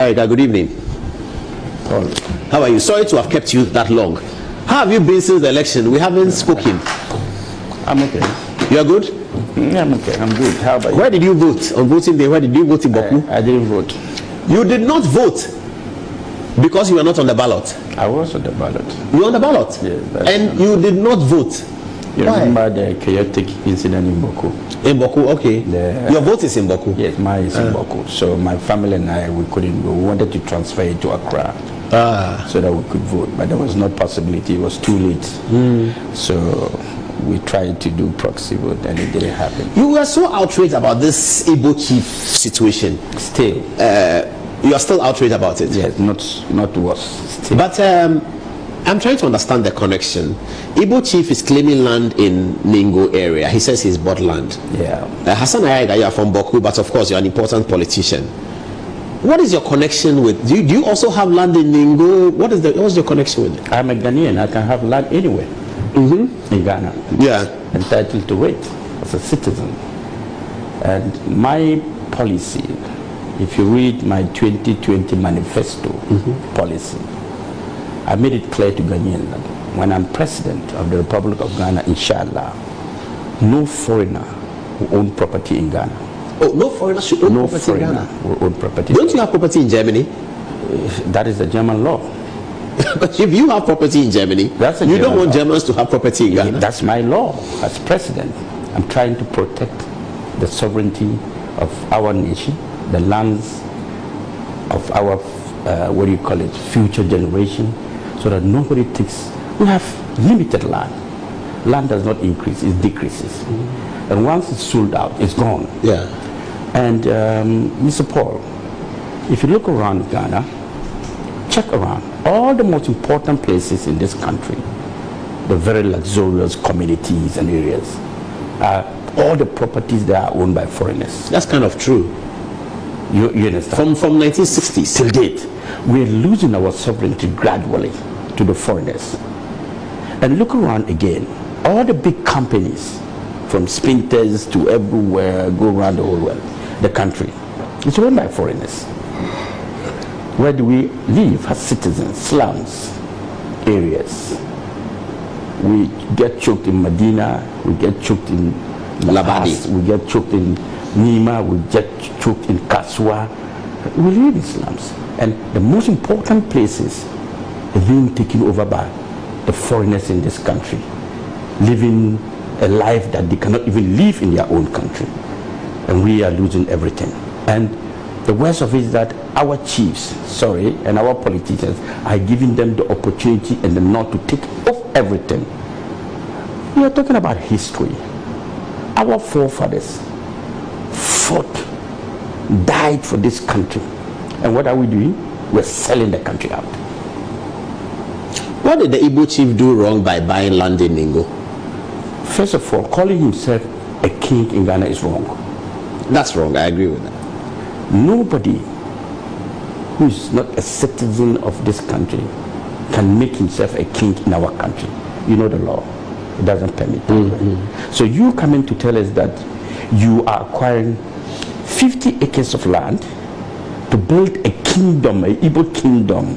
Hi, good evening. Paul. How are you? Sorry to have kept you that long. How have you been since the election? We haven't spoken. I'm okay. You are good? I'm okay. I'm good. How about you? Where did you vote? On voting day, where did you vote in Boku? I didn't vote. You did not vote because you were not on the ballot. I was on the ballot. You were on the ballot? Yes. And you did not vote. You Why? remember the chaotic incident in Boku? In Boku, okay. Your vote is in Boku? Yes, mine is in Boku. So my family and I, we couldn't go. We wanted to transfer it to Accra so that we could vote. But there was no possibility. It was too late. So we tried to do proxy vote and it didn't happen. You were so outraged about this Igbo chief situation. Still. You are still outraged about it? Yes, not worse. Still. But I'm trying to understand the connection. Igbo chief is claiming land in Ningo area. He says he's bought land. Yeah. Hassan Ayaga, you are from Boku, but of course you're an important politician. What is your connection with? Do you also have land in Ningo? What's your connection with it? I'm a Ghanaian. I can have land anywhere in Ghana. Yeah. Entitled to it as a citizen. And my policy, if you read my 2020 manifesto policy, I made it clear to Ghanaians that when I'm president of the Republic of Ghana, inshallah, no foreigner will own property in Ghana. Oh, no foreigner should own property in Ghana? Will own property. Don't you have property in Germany? That is the German law. But if you have property in Germany, you don't want Germans to have property in Ghana? That's my law as president. I'm trying to protect the sovereignty of our nation, the lands of our, future generation, so that nobody takes. We have limited land. Land does not increase, it decreases. And once it's sold out, it's gone. Yeah. And Mr. Paul, if you look around Ghana, check around all the most important places in this country, the very luxurious communities and areas, all the properties that are owned by foreigners. That's kind of true. You understand? From 1960s till date, we're losing our sovereignty gradually to the foreigners. And look around again, all the big companies, from Spinters to everywhere, go around the whole world, the country, it's owned by foreigners. Where do we live as citizens? Slums, areas. We get choked in Medina, we get choked in Labadi, we get choked in Nima, we get choked in Kaswa. We live in slums. And the most important places are being taken over by the foreigners in this country, living a life that they cannot even live in their own country. And we are losing everything. And the worst of it is that our chiefs, and our politicians are giving them the opportunity and the nod to take off everything. We are talking about history. Our forefathers fought, died for this country. And what are we doing? We're selling the country out. What did the Igbo chief do wrong by buying land in Ningo? First of all, calling himself a king in Ghana is wrong. That's wrong, I agree with that. Nobody who is not a citizen of this country can make himself a king in our country. You know the law. It doesn't permit that. So you come in to tell us that you are acquiring 50 acres of land to build a kingdom, an Igbo kingdom,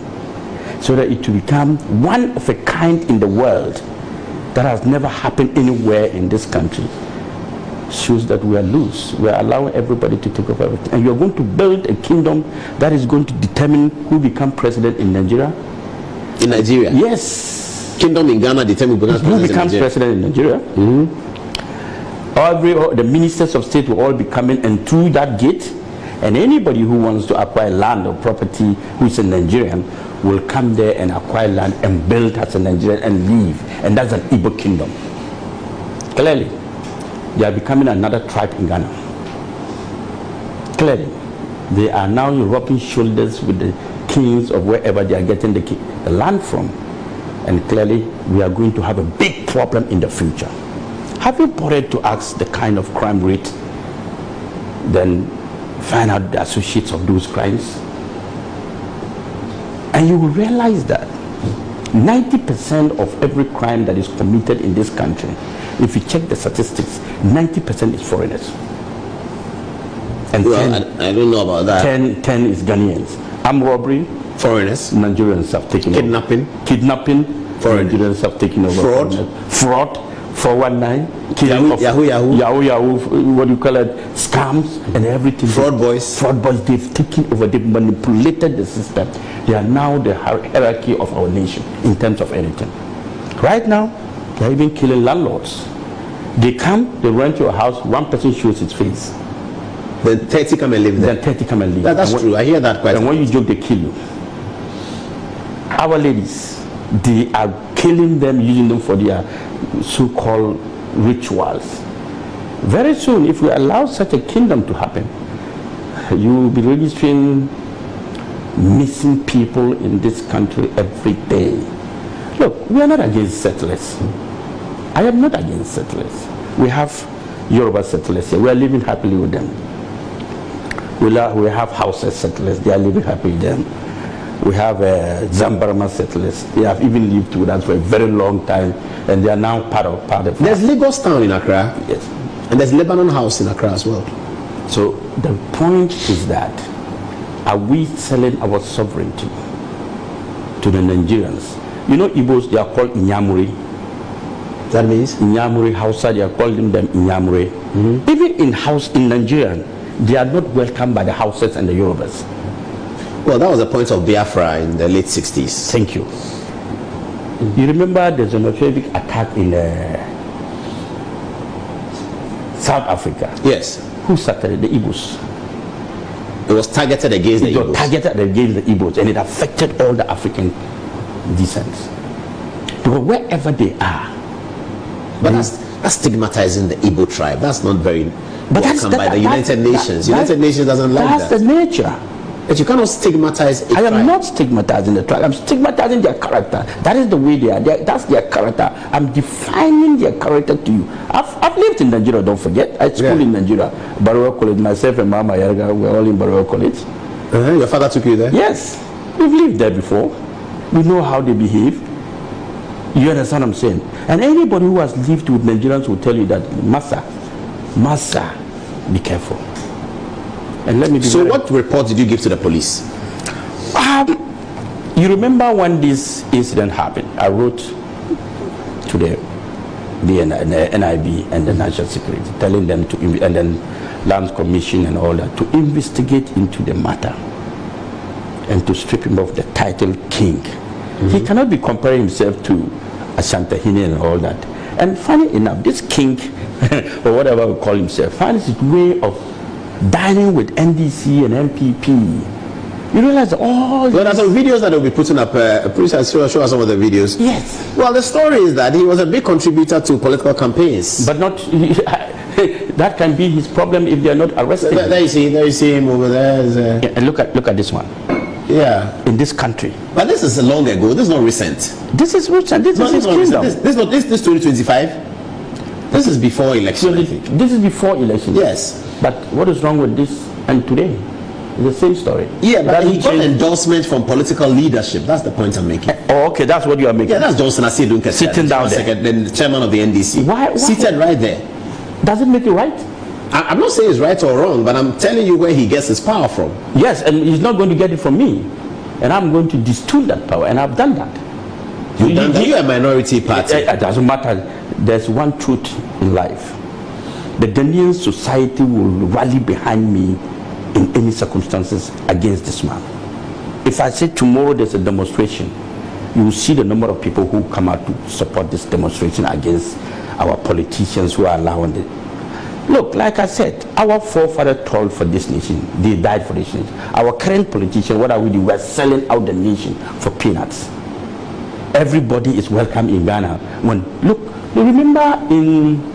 so that it will become one of a kind in the world that has never happened anywhere in this country. Shows that we are loose. We are allowing everybody to take over everything. And you are going to build a kingdom that is going to determine who becomes president in Nigeria? In Nigeria? Yes. Kingdom in Ghana determines who becomes president in Nigeria. The ministers of state will all be coming and through that gate, and anybody who wants to acquire land or property who is a Nigerian will come there and acquire land and build as a Nigerian and live. And that's an Igbo kingdom. Clearly, they are becoming another tribe in Ghana. Clearly, they are now rubbing shoulders with the kings of wherever they are getting the land from. And clearly, we are going to have a big problem in the future. Have you bothered to ask the kind of crime rate, then find out the associates of those crimes? And you will realize that 90% of every crime that is committed in this country, if you check the statistics, 90% is foreigners. And well, 10, I don't know about that. 10 is Ghanaians. armed robbery, foreigners, Nigerians have taken kidnapping, over. Kidnapping, foreigners. Nigerians have taken over. Fraud, 419, killing Yahoo, what do you call it, scams and everything. Fraud boys, they've taken over, they've manipulated the system. They are now the hierarchy of our nation in terms of anything. Right now, they're even killing landlords. They come, they rent your house, one person shows his face. Then 30 come and live there. Then 30 come and live. That's true. I hear that quite. And when you joke, they kill you. Our ladies, they are killing them, using them for their so-called rituals. Very soon, if we allow such a kingdom to happen, you will be registering missing people in this country every day. Look, we are not against settlers. I am not against settlers. We have Yoruba settlers here. We are living happily with them. We have Hausa settlers. They are living happily with them. We have Zambarama settlers. They have even lived with us for a very long time, and they are now part of. There's Lagos Town in Accra. Yes. And there's Lebanon House in Accra as well. So the point is that, are we selling our sovereignty to the Nigerians? You know, Igbos, they are called Inyamuri. That means? Inyamuri, Hausa, they are calling them Inyamuri. Mm-hmm. Even in Nigeria, they are not welcomed by the Hausas and the Yorubas. Well, that was the point of Biafra in the late 60s. Thank you. You remember the xenophobic attack in South Africa? Yes. Who started it? The Igbos. It was targeted against the Igbos. It was targeted against the Igbos, and it affected all the African descents. Because wherever they are. But that's stigmatizing the Igbo tribe. That's not very welcome by the United Nations. United Nations doesn't like that. That's the nature. But you cannot stigmatize a tribe. I am not stigmatizing the tribe. I'm stigmatizing their character. That is the way they are. That's their character. I'm defining their character to you. I've lived in Nigeria, don't forget. I schooled in Nigeria. Baruwa College. Myself and Mama Yarga were all in Baruwa College. Your father took you there? Yes. We've lived there before. We know how they behave. You understand what I'm saying? And anybody who has lived with Nigerians will tell you that, Massa, be careful. And let me be So what report did you give to the police? You remember when this incident happened, I wrote to the NIB and the National Security, telling them to, and then Land Commission and all that, to investigate into the matter and to strip him of the title King. Mm-hmm. He cannot be comparing himself to Ashantahine and all that. And funny enough, this king, or whatever we call himself, finds his way of dining with NDC and MPP. You realize all Well, there's some videos that will be putting up. Please show us some of the videos. Yes. Well, the story is that he was a big contributor to political campaigns. But not, that can be his problem if they are not arrested. There you see him over there. Yeah, and look at this one. Yeah. In this country. But this is long ago. This is not recent. This is recent. This is his kingdom. This 2025. This is before election. This is before election. Yes. But what is wrong with this and today? It's the same story. Yeah, but he got endorsement from political leadership. That's the point I'm making. Oh, okay, that's what you are making. Yeah, that's Johnson Asidunke sitting down there. The chairman of the NDC. Why? Seated right there. Does it make it right? I'm not saying it's right or wrong, but I'm telling you where he gets his power from. Yes, and he's not going to get it from me. And I'm going to distill that power, and I've done that. You're a minority party. It doesn't matter. There's one truth in life. The Ghanaian society will rally behind me in any circumstances against this man. If I say tomorrow there's a demonstration, you will see the number of people who come out to support this demonstration against our politicians who are allowing it. Look, like I said, our forefathers toiled for this nation. They died for this nation. Our current politicians, what are we doing? We're selling out the nation for peanuts. Everybody is welcome in Ghana. Look, you remember in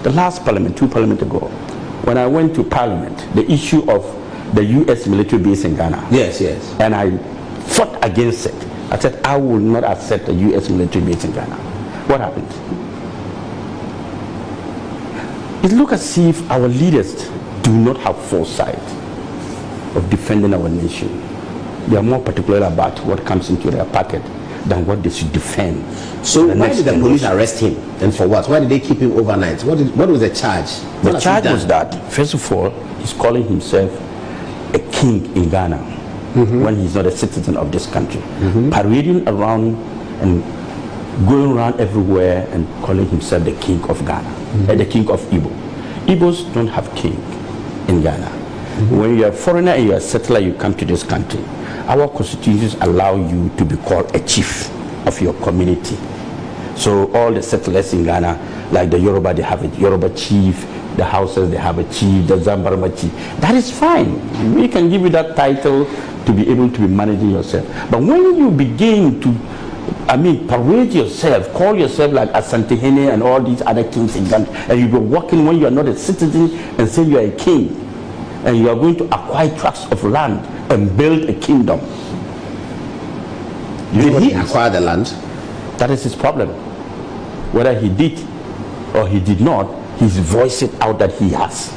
the last parliament, 2 parliaments ago, when I went to parliament, the issue of the U.S. military base in Ghana. Yes. And I fought against it. I said, I will not accept a U.S. military base in Ghana. What happened? It looks as if our leaders do not have foresight of defending our nation. They are more particular about what comes into their pocket than what they should defend. So why did the police arrest him? And for what? Why did they keep him overnight? What was the charge? The charge was that, first of all, he's calling himself a king in Ghana. when he's not a citizen of this country, parading around and going around everywhere and calling himself the king of Ghana, the king of Igbo. Igbos don't have king in Ghana. When you're a foreigner and you're a settler, you come to this country. Our constitutions allow you to be called a chief of your community. So all the settlers in Ghana, like the Yoruba, they have a Yoruba chief. The Hausas, they have a chief. The Zambarama chief. That is fine. We can give you that title to be able to be managing yourself. But when you begin to, parade yourself, call yourself like Asantehene and all these other kings in Ghana, and you go walking when you are not a citizen and say you are a king, and you are going to acquire tracts of land and build a kingdom. Did he acquire the land? That is his problem. Whether he did or he did not, he's voiced it out that he has.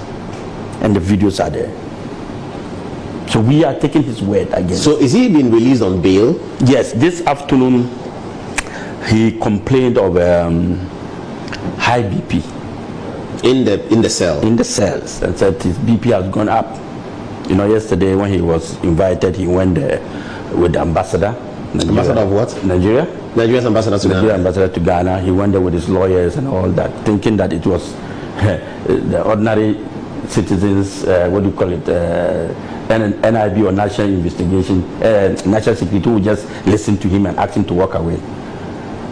And the videos are there. So we are taking his word against. So is he being released on bail? Yes, this afternoon he complained of high BP. In the cell? In the cells, and said his BP has gone up. You know, yesterday when he was invited, he went there with the ambassador. Nigeria. Ambassador of what? Nigeria. Nigeria's ambassador to Nigeria Ghana. ambassador to Ghana. He went there with his lawyers and all that, thinking that it was the ordinary citizens, what do you call it, NIB or National Investigation, National Security will just listen to him and ask him to walk away.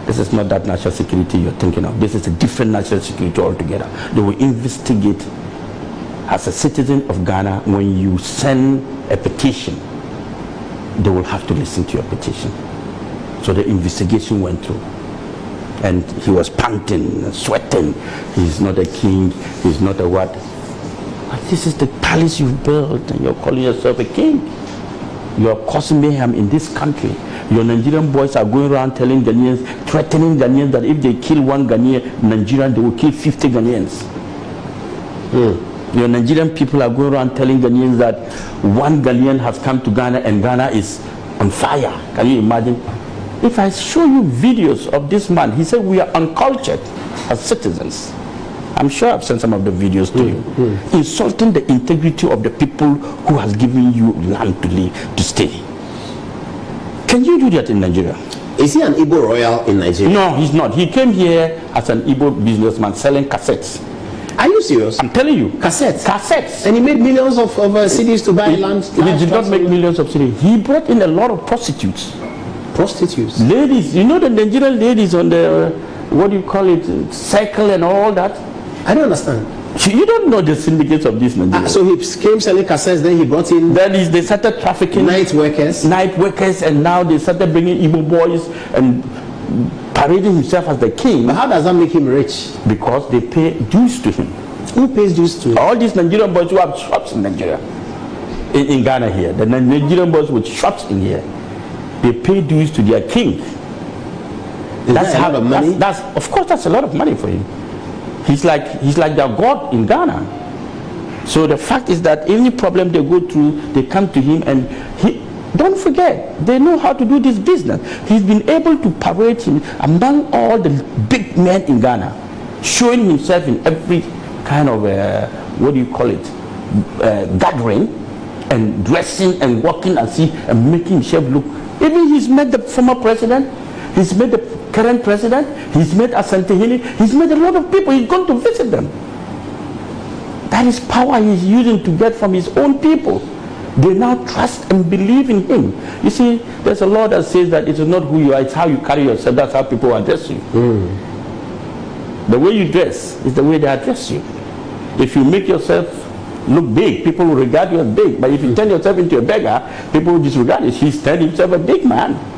This is not that national security you're thinking of. This is a different national security altogether. They will investigate. As a citizen of Ghana, when you send a petition, they will have to listen to your petition. So the investigation went through. And he was panting, sweating. He's not a king, he's not a what. But this is the palace you've built, and you're calling yourself a king. You are causing mayhem in this country. Your Nigerian boys are going around telling Ghanaians, threatening Ghanaians that if they kill one Ghanaian, Nigerian, they will kill 50 Ghanaians. Your Nigerian people are going around telling Ghanaians that one Ghanaian has come to Ghana and Ghana is on fire. Can you imagine? If I show you videos of this man, he said we are uncultured as citizens. I'm sure I've sent some of the videos to you. Insulting the integrity of the people who has given you land to live, to stay. Can you do that in Nigeria? Is he an Igbo royal in Nigeria? No, he's not. He came here as an Igbo businessman selling cassettes. Are you serious? I'm telling you. Cassettes? Cassettes. And he made millions of cities to buy land? He did not make millions of cities. He brought in a lot of prostitutes. Prostitutes? Ladies. You know the Nigerian ladies on the, what do you call it, cycle and all that? I don't understand. You don't know the syndicates of this Nigeria. So he came selling cassettes, then he brought in... Then they started trafficking... Night workers? Night workers, and now they started bringing Igbo boys and parading himself as the king. But how does that make him rich? Because they pay dues to him. Who pays dues to him? All these Nigerian boys who have shops in Nigeria. In Ghana here. The Nigerian boys with shops in here. They pay dues to their king. That's a lot of money? Of course, that's a lot of money for him. He's like their god in Ghana. So the fact is that any problem they go through, they come to him, and don't forget, they know how to do this business. He's been able to parade him among all the big men in Ghana, showing himself in every kind of, what do you call it, gathering, and dressing and walking and making himself look. Even he's met the former president, he's met the current president, he's met Asantehene, he's met a lot of people, he's gone to visit them. That is power he's using to get from his own people. They now trust and believe in him. You see, there's a law that says that it is not who you are, it's how you carry yourself, that's how people address you. The way you dress is the way they address you. If you make yourself look big, people will regard you as big. But if you turn yourself into a beggar, people will disregard it. He's turned himself a big man.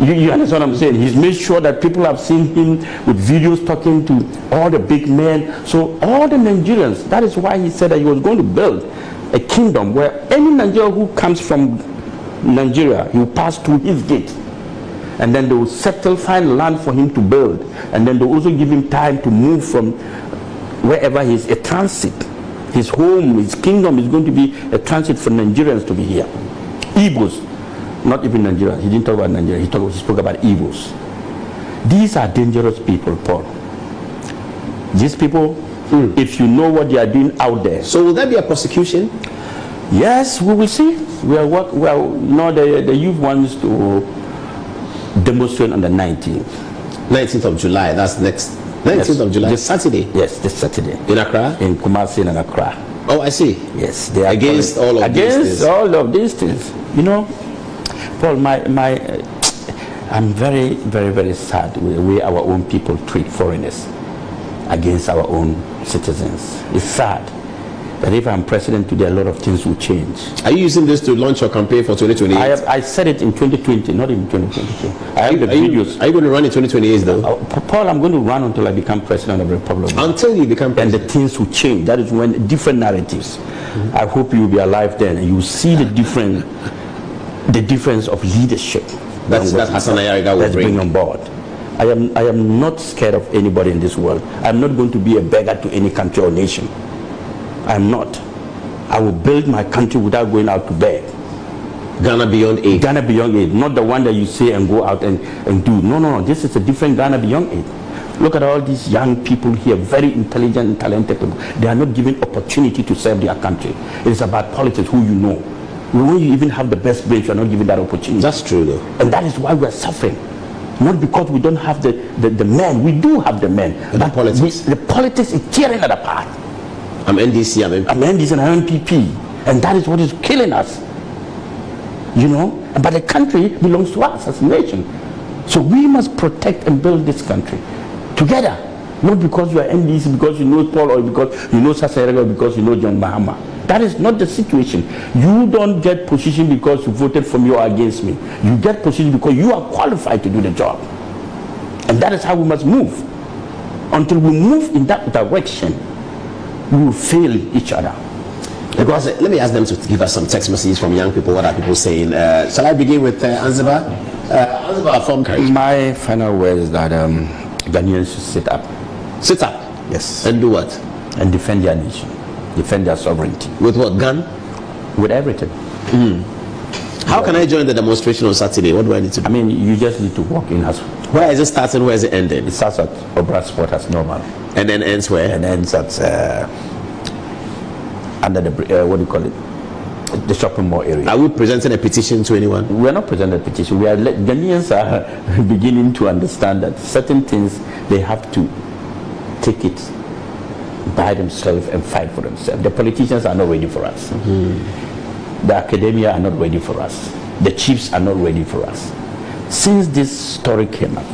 You understand what I'm saying? He's made sure that people have seen him with videos talking to all the big men. So all the Nigerians, that is why he said that he was going to build a kingdom where any Nigerian who comes from Nigeria, he will pass through his gate. And then they will settle, find land for him to build. And then they will also give him time to move from wherever he is, a transit. His home, his kingdom is going to be a transit for Nigerians to be here. Igbos. Not even Nigeria. He didn't talk about Nigeria. He spoke about Igbos. These are dangerous people, Paul. These people, if you know what they are doing out there. So will there be a prosecution? Yes, we will see. We are now the youth wants to demonstrate on the 19th. 19th of July, that's next. 19th of July, this Saturday? Yes, this Saturday. In Accra? In Kumasi and Accra. Oh, I see. Yes, they are against all of these things. Against all of these things. You know, Paul, I'm very, very, very sad with the way our own people treat foreigners against our own citizens. It's sad that if I'm president today, a lot of things will change. Are you using this to launch your campaign for 2028? I said it in 2020, not in 2022. I have the videos. Are you going to run in 2028 though? Paul, I'm going to run until I become president of the Republic. Until you become president? And the things will change. That is when different narratives. Mm-hmm. I hope you will be alive then and you will see the difference of leadership. That's Hassan Ayariga will bring on board. I am not scared of anybody in this world. I'm not going to be a beggar to any country or nation. I'm not. I will build my country without going out to beg. Ghana beyond aid. Ghana beyond aid, not the one that you say and go out and do. No. This is a different Ghana beyond aid. Look at all these young people here, very intelligent and talented people. They are not given opportunity to serve their country. It is about politics, who you know. When you even have the best brains, you are not given that opportunity. That's true though. And that is why we are suffering. Not because we don't have the men. We do have the men. But the politics is tearing it apart. I'm NDC, I'm NDC and I'm MPP. And that is what is killing us. You know? But the country belongs to us as a nation. So we must protect and build this country together. Not because you are NDC, because you know Paul, or because you know Sasayaraga, or because you know John Mahama. That is not the situation. You don't get position because you voted for me or against me. You get position because you are qualified to do the job. And that is how we must move. Until we move in that direction, we will fail each other. Because, let me ask them to give us some text messages from young people. What are people saying? Shall I begin with Anziba? Anziba from Courage. My final word is that Ghanaians should sit up. Sit up? Yes. And do what? And defend their nation. Defend their sovereignty. With what? Gun? With everything. How can I join the demonstration on Saturday? What do I need to do? I mean, you just need to walk in as. Where is it starting? Where is it ending? It starts at Obra Sport as normal. And then ends where? And ends at under the what do you call it? The shopping mall area. Are we presenting a petition to anyone? We are not presenting a petition. Ghanaians are beginning to understand that certain things they have to take it by themselves and fight for themselves. The politicians are not ready for us. The academia are not ready for us. The chiefs are not ready for us. Since this story came up,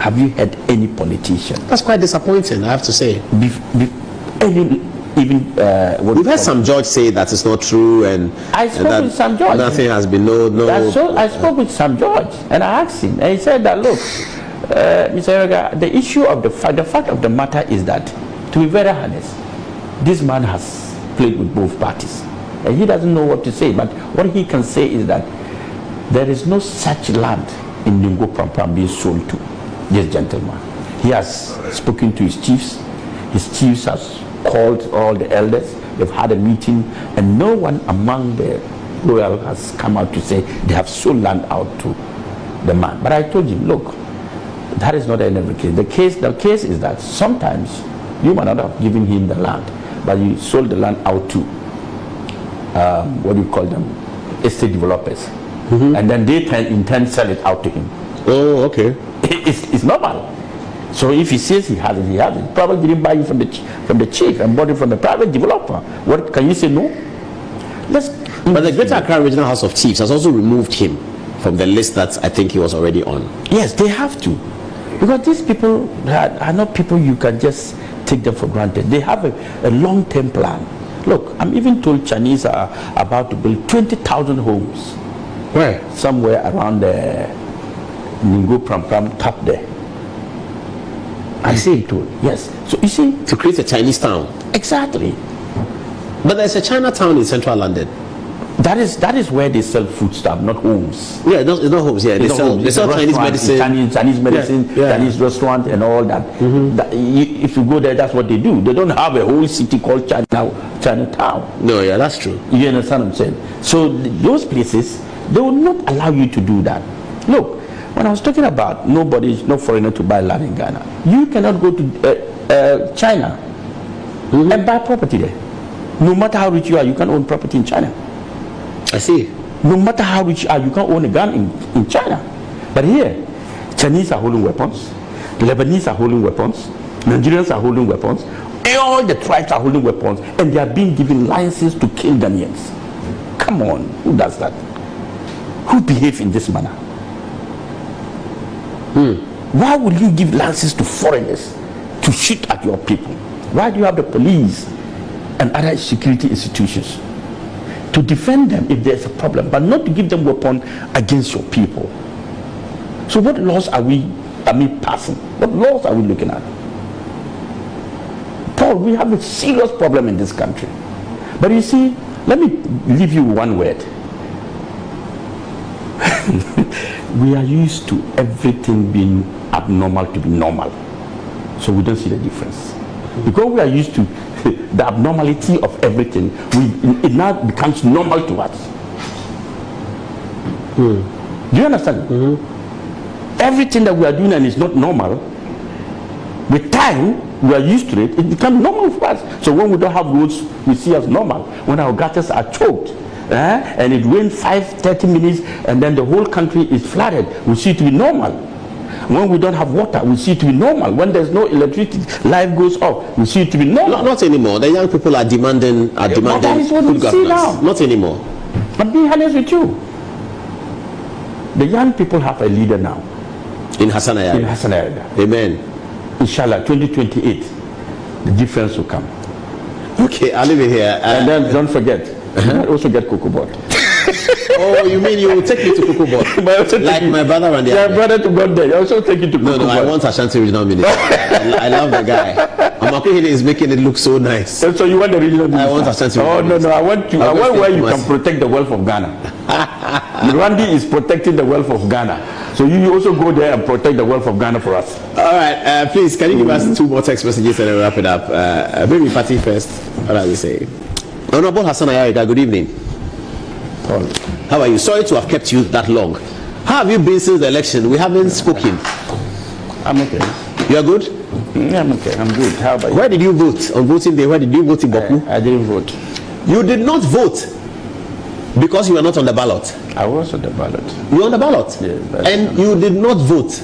have you had any politician? That's quite disappointing, I have to say. We've heard some judge say that it's not true, and I spoke with some judge. Nothing has been no. I spoke with some judge, and I asked him, and he said that look, Mr. Ayariga, the issue of the fact of the matter is that, to be very honest, this man has played with both parties, and he doesn't know what to say. But what he can say is that there is no such land in Ningo Prampram being sold to this gentleman. He has spoken to his chiefs. His chiefs has called all the elders. They've had a meeting, and no one among the royal has come out to say they have sold land out to the man. But I told him, look, that is not the end of the case. The case is that sometimes you might not have given him the land, but you sold the land out to what do you call them, estate developers, and then they in turn sell it out to him. Oh, okay. It's normal. So if he says he has it, he has it. Probably didn't buy it from the chief and bought it from the private developer. What can you say? No. But the Greater Accra Regional House of Chiefs has also removed him from the list that I think he was already on. Yes, they have to, because these people are not people you can just take them for granted. They have a long-term plan. Look, I'm even told Chinese are about to build 20,000 homes. Where? Somewhere around the Ningo Prampram top there. I see it told. Yes. So you see, to create a Chinese town. Exactly. But there's a Chinatown in central London. That is where they sell food stuff, not homes. Yeah, it's not homes. Yeah, they sell Chinese medicine, Chinese medicine, Chinese restaurant, and all that. If you go there, that's what they do. They don't have a whole city called Chinatown. No, yeah, that's true. You understand what I'm saying? So those places, they will not allow you to do that. Look, when I was talking about no foreigner to buy land in Ghana, you cannot go to China and buy property there. No matter how rich you are, you can own property in China. I see. No matter how rich you are, you can't own a gun in China. But here, Chinese are holding weapons, Lebanese are holding weapons, Nigerians are holding weapons, all the tribes are holding weapons, and they are being given licenses to kill Ghanaians. Come on, who does that? Who behaves in this manner? Why would you give licenses to foreigners to shoot at your people? Why do you have the police and other security institutions to defend them if there's a problem, but not to give them weapons against your people? So what laws are we passing? What laws are we looking at? Paul, we have a serious problem in this country. But you see, let me leave you one word. We are used to everything being abnormal to be normal. So we don't see the difference. Because we are used to the abnormality of everything, it now becomes normal to us. Do you understand? Everything that we are doing and is not normal, with time, we are used to it, it becomes normal for us. So when we don't have roads, we see as normal. When our gutters are choked, and it rains 30 minutes, and then the whole country is flooded, we see it to be normal. When we don't have water, we see it to be normal. When there's no electricity, life goes off, we see it to be normal. Not anymore. The young people are demanding that is what good we see now. governance. Not anymore. But be honest with you, the young people have a leader now. In Hassan Ayaga. In Hassan Ayaga. Amen. Inshallah, 2028, the difference will come. Okay, I'll leave it here. And then don't forget, you might also get Cocoa Board. Oh, you mean you will take me to Cocoa Board? Like my brother and the other. Brother to God there. I also take you to Cocoa Board. No, I want Ashanti Regional Minister. I love the guy. Amakuhile is making it look so nice. So you want the regional minister? I want Ashanti Regional Minister. I want where you can protect the wealth of Ghana. Rwanda is protecting the wealth of Ghana. So you also go there and protect the wealth of Ghana for us. All right, please, can you give us 2 more text messages and then wrap it up? Maybe Patty first. What are we saying? Honorable Hassan Ayaga, good evening. Paul. How are you? Sorry to have kept you that long. How have you been since the election? We haven't spoken. I'm okay. You are good? Yeah, I'm okay. I'm good. How about you? Where did you vote? On voting day, where did you vote in Boku? I didn't vote. You did not vote because you were not on the ballot? I was on the ballot. You were on the ballot? Yeah. And you did not vote?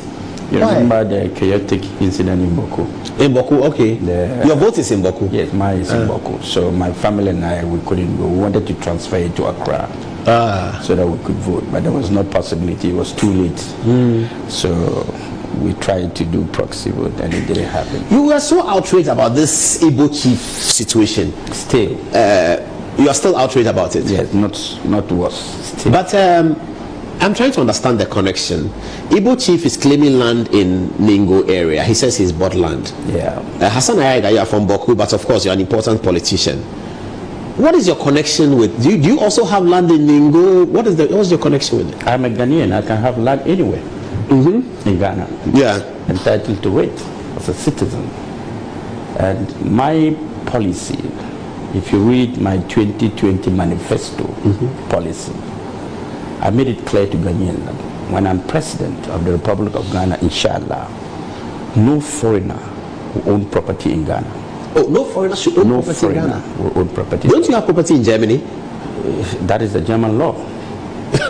You remember the chaotic incident in Boku? In Boku, okay. Your vote is in Boku? Yes, mine is in Boku. So my family and I, we couldn't go. We wanted to transfer it to Accra so that we could vote. But there was no possibility. It was too late. So we tried to do proxy vote and it didn't happen. You were so outraged about this Igbo chief situation. Still. You are still outraged about it? Yes, not worse. Still. But I'm trying to understand the connection. Igbo chief is claiming land in Ningo area. He says he's bought land. Yeah. Hassan Ayaga, you are from Boku, but of course you're an important politician. What is your connection with? Do you also have land in Ningo? What's your connection with it? I'm a Ghanaian. I can have land anywhere in Ghana. Yeah. Entitled to it as a citizen. And my policy, if you read my 2020 manifesto policy, I made it clear to Ghanaians that when I'm president of the Republic of Ghana, inshallah, no foreigner will own property in Ghana. Oh, no foreigner should own property in Ghana? Will own property. Don't you have property in Germany? That is the German law.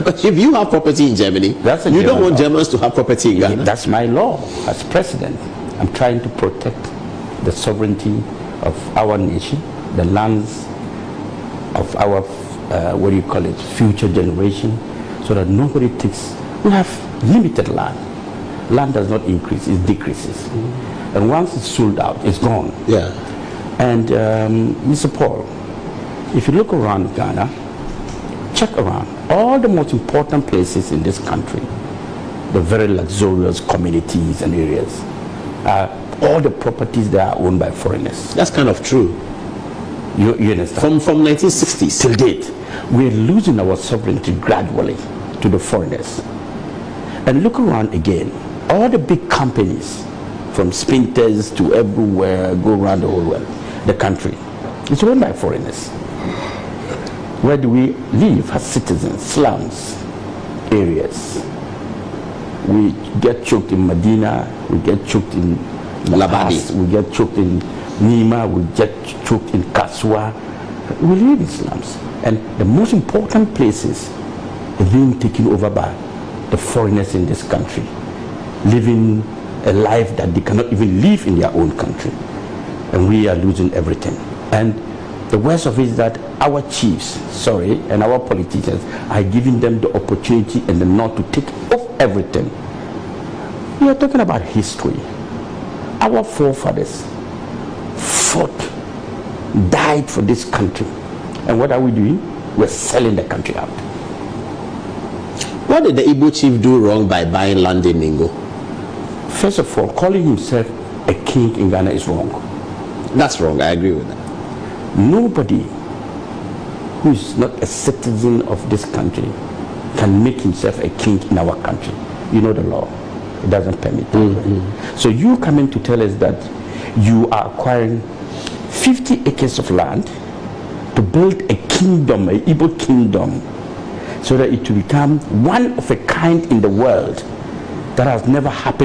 But if you have property in Germany, you don't want Germans to have property in Ghana? That's my law as president. I'm trying to protect the sovereignty of our nation, the lands of our, future generation, so that nobody takes. We have limited land. Land does not increase, it decreases. And once it's sold out, it's gone. Yeah. And Mr. Paul, if you look around Ghana, check around all the most important places in this country, the very luxurious communities and areas, all the properties that are owned by foreigners. That's kind of true. You understand? From 1960s till date, we're losing our sovereignty gradually to the foreigners. And look around again, all the big companies, from Spinters to everywhere, go around the whole world, the country, it's owned by foreigners. Where do we live as citizens? Slums, areas. We get choked in Medina, we get choked in Labadi, we get choked in Nima, we get choked in Kaswa. We live in slums. And the most important places are being taken over by the foreigners in this country, living a life that they cannot even live in their own country. And we are losing everything. And the worst of it is that our chiefs, and our politicians are giving them the opportunity and the nod to take off everything. We are talking about history. Our forefathers fought, died for this country. And what are we doing? We're selling the country out. What did the Igbo chief do wrong by buying land in Ningo? First of all, calling himself a king in Ghana is wrong. That's wrong. I agree with that. Nobody who is not a citizen of this country can make himself a king in our country. You know the law. It doesn't permit that. So you coming to tell us that you are acquiring 50 acres of land to build a kingdom, an Igbo kingdom, so that it will become one of a kind in the world that has never happened